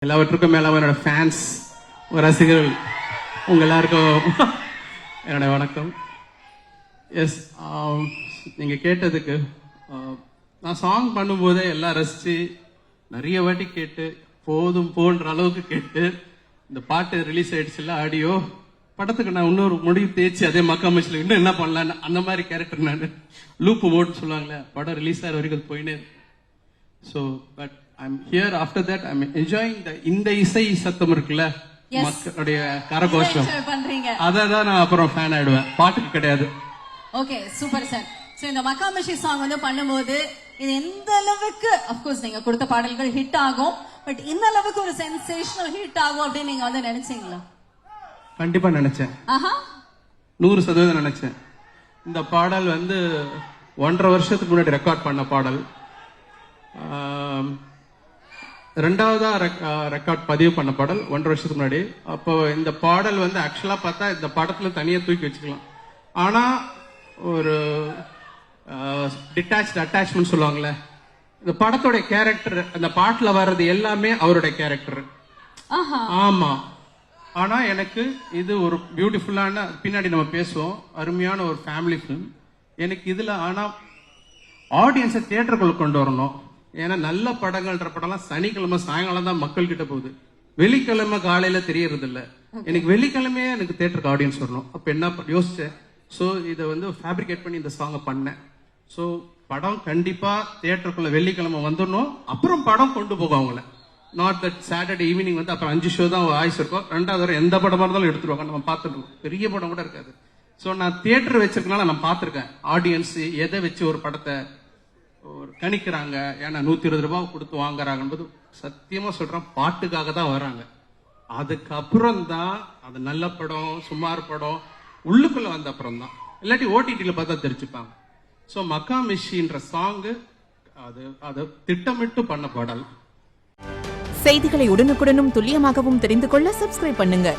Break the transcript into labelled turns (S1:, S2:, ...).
S1: எல்லாவற்றுக்கும் மேல என்னோட ஃபேன்ஸ் ரசிகர்கள் உங்க எல்லாருக்கும் என்னோட வணக்கம். எஸ், நீங்க கேட்டதுக்கு நான் சாங் பண்ணும்போதே எல்லாம் ரசிச்சு நிறைய வாட்டி கேட்டு போதும் போன்ற அளவுக்கு கேட்டு இந்த பாட்டு ரிலீஸ் ஆயிடுச்சு இல்ல ஆடியோ படத்துக்கு நான் இன்னொரு முடிவு தேய்ச்சி அதே மக்காமச்சில் இன்னும் என்ன பண்ணலான்னு அந்த மாதிரி கேரக்டர் நான் லூப்பு மோட்னு சொல்லுவாங்களே படம் ரிலீஸ் ஆகிற வரைக்கும் அது போயினே. So but I'm here after that. I'm enjoying இந்த இசை சத்தம் இருக்குல்ல மக்களுடைய கரகோஷம், அதான் நான் அப்புறம் ஃபேன் ஆயிடுவேன், பாட்டுக்கு கிடையாது.
S2: Okay, super sir. சோ இந்த மக்காமச்சி சாங் வந்து பண்ணும்போது இது எந்த அளவுக்கு அப்கோர்ஸ் நீங்க கொடுத்த பாடல்கள் ஹிட் ஆகும், பட் இந்த அளவுக்கு ஒரு சென்சேஷனல் ஹிட் ஆகும் அப்படின்னு நீங்க வந்து நினைச்சீங்களா?
S1: கண்டிப்பா நினைச்சேன், 100% நினைச்சேன். இந்த பாடல் வந்து 1.5 வருஷத்துக்கு முன்னாடி ரெக்கார்ட் பண்ண பாடல், ரெண்டாவதா ரெக்கார்ட் பதிவு பண்ண பாடல் 1.5 வருஷத்துக்கு முன்னாடி. அப்போ இந்த பாடல் வந்து ஆக்சுவலா பார்த்தா இந்த படத்துல தனியா தூக்கி வச்சுக்கலாம். ஆனா ஒரு டிட்டாச்ட் அட்டாச்மெண்ட் சொல்லுவாங்கல்ல, இந்த படத்தோட கேரக்டர் அந்த பாட்டுல வர்றது எல்லாமே அவருடைய கேரக்டர். ஆமா, ஆனா எனக்கு இது ஒரு பியூட்டிஃபுல்லான, பின்னாடி நம்ம பேசுவோம், அருமையான ஒரு ஃபேமிலி ஃபிலிம். எனக்கு இதுல ஆனா ஆடியன்ஸை தியேட்டருக்குள்ள கொண்டு வரணும். ஏன்னா நல்ல படங்கள்ன்ற படம்லாம் சனிக்கிழமை சாயங்காலம் தான் மக்கள் கிட்ட போகுது, வெள்ளிக்கிழமை காலையில தெரியறது இல்ல. எனக்கு வெள்ளிக்கிழமையே எனக்கு தியேட்டருக்கு ஆடியன்ஸ் வரணும். அப்ப என்ன யோசிச்சேன், சோ இதை வந்து ஃபேப்ரிகேட் பண்ணி இந்த சாங்கை பண்ணேன். சோ படம் கண்டிப்பா தியேட்டருக்குள்ள வெள்ளிக்கிழமை வந்துடணும், அப்புறம் படம் கொண்டு போகும் அவங்கள. நாட் தட் சாட்டர்டே ஈவினிங் வந்து அப்புறம் 5 ஷோ தான் ஆயுஸ் இருக்கும், 2வது வரை எந்த படமா இருந்தாலும் எடுத்துருவாங்க, நம்ம பார்த்துருக்கோம், பெரிய படம் கூட இருக்காது. சோ நான் தியேட்டர் வச்சிருக்கனால நான் பார்த்திருக்கேன் ஆடியன்ஸ் எதை வச்சு ஒரு படத்தை ஒரு கணிக்கிறாங்க. ஏன்னா 120 ரூபாய் கொடுத்து வாங்குறாங்கன்றது சத்தியமா சொல்றேன், பாட்டுக்காக தான் வராங்க. அதுக்கப்புறம் தான் அது நல்ல படம் சுமார் படம் உள்ளுக்குள்ள வந்த அப்புறம் தான், இல்லாட்டி ஓடிடியில பார்த்தா தெரிஞ்சுப்பாங்க. சோ மக்காமிஷின்ற சாங்கு அது திட்டமிட்டு பண்ண பாடல்.
S3: செய்திகளை உடனுக்குடனும் துல்லியமாகவும் தெரிந்து கொள்ள சப்ஸ்கிரைப் பண்ணுங்க.